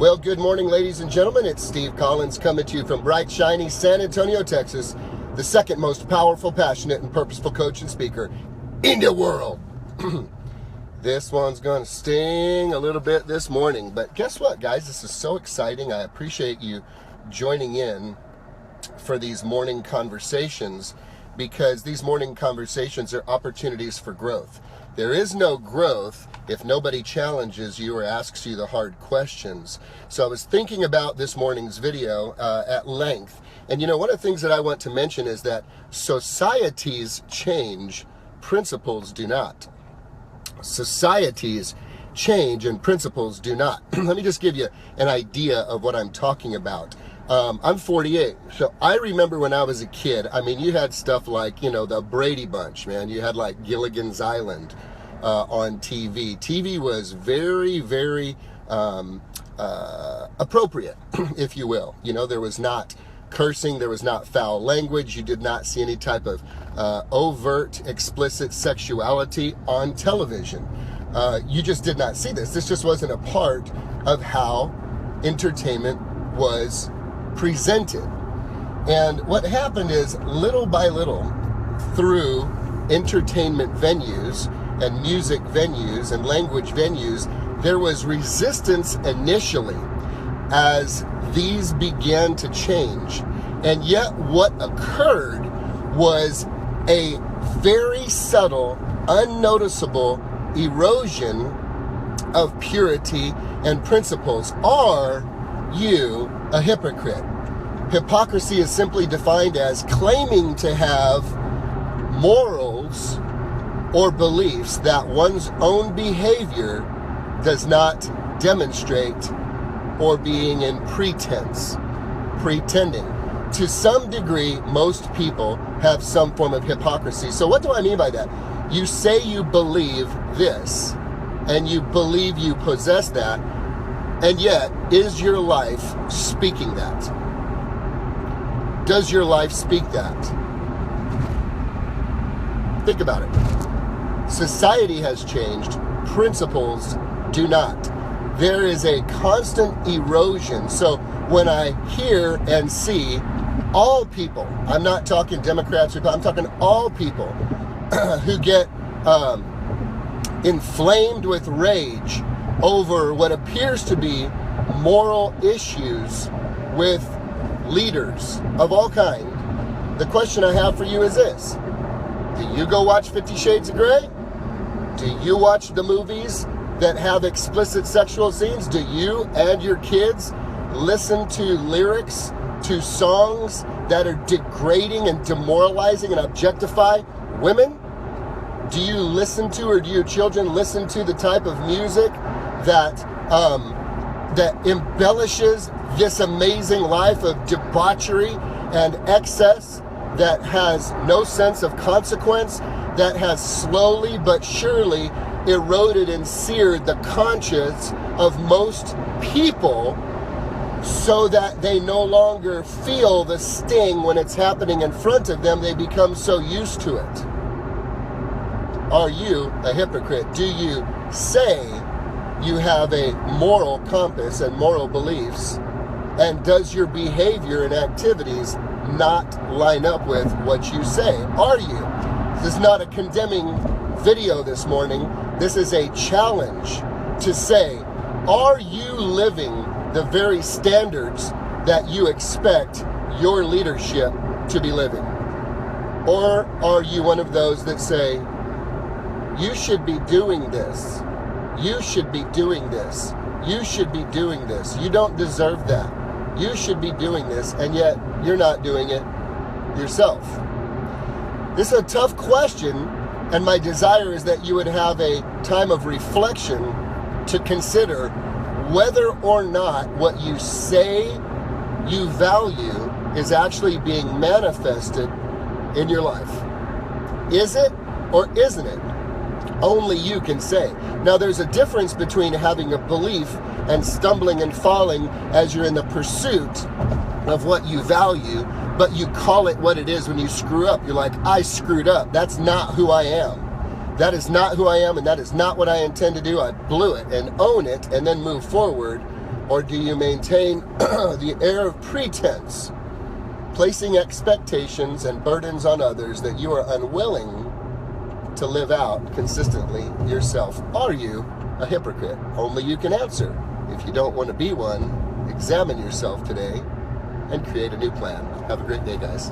Well, good morning, ladies and gentlemen. It's Steve Collins coming to you from bright, shiny San Antonio, Texas, the second most powerful, passionate, and purposeful coach and speaker in the world. This one's going to sting a little bit this morning, but guess what, guys? This is so exciting. I appreciate you joining in for these morning conversations, because these morning conversations are opportunities for growth. There is no growth if nobody challenges you or asks you the hard questions. So I was thinking about this morning's video at length. And you know, one of the things that I want to mention is that societies change, principles do not. Societies change and principles do not. Let me just give you an idea of what I'm talking about. I'm 48, so I remember when I was a kid, I mean, you had stuff like, you know, the Brady Bunch, man. You had like Gilligan's Island on TV. TV was very, very appropriate, if you will. You know, there was not cursing, there was not foul language. You did not see any type of overt, explicit sexuality on television. You just did not see this. This just wasn't a part of how entertainment was presented. And what happened is, little by little, through entertainment venues and music venues and language venues, there was resistance initially as these began to change. And yet what occurred was a very subtle, unnoticeable erosion of purity and principles. Are you a hypocrite? Hypocrisy is simply defined as claiming to have morals or beliefs that one's own behavior does not demonstrate, or being in pretense, pretending. To some degree, most people have some form of hypocrisy. So what do I mean by that? You say you believe this, and you believe you possess that, and yet, is your life speaking that? Does your life speak that? Think about it. Society has changed. Principles do not. There is a constant erosion. So when I hear and see all people, I'm not talking Democrats, I'm talking all people who get inflamed with rage over what appears to be moral issues with leaders of all kind. The question I have for you is this: do you go watch 50 Shades of Grey? Do you watch the movies that have explicit sexual scenes? Do you and your kids listen to lyrics to songs that are degrading and demoralizing and objectify women? Do you listen to, or do your children listen to, the type of music that that embellishes this amazing life of debauchery and excess, that has no sense of consequence, that has slowly but surely eroded and seared the conscience of most people, so that they no longer feel the sting when it's happening in front of them? They become so used to it. Are you a hypocrite? Do you say you have a moral compass and moral beliefs, and does your behavior and activities not line up with what you say? Are you? This is not a condemning video this morning. This is a challenge to say, are you living the very standards that you expect your leadership to be living? Or are you one of those that say, you should be doing this, you should be doing this, you should be doing this, you don't deserve that, you should be doing this, and yet you're not doing it yourself? This is a tough question, and my desire is that you would have a time of reflection to consider whether or not what you say you value is actually being manifested in your life. Is it or isn't it? Only you can say. Now, there's a difference between having a belief and stumbling and falling as you're in the pursuit of what you value, but you call it what it is when you screw up. You're like, I screwed up. That's not who I am. That is not who I am, and that is not what I intend to do. I blew it, and own it, and then move forward. Or do you maintain the air of pretense, placing expectations and burdens on others that you are unwilling to live out consistently yourself? Are you a hypocrite? Only you can answer. If you don't want to be one, examine yourself today and create a new plan. Have a great day, guys.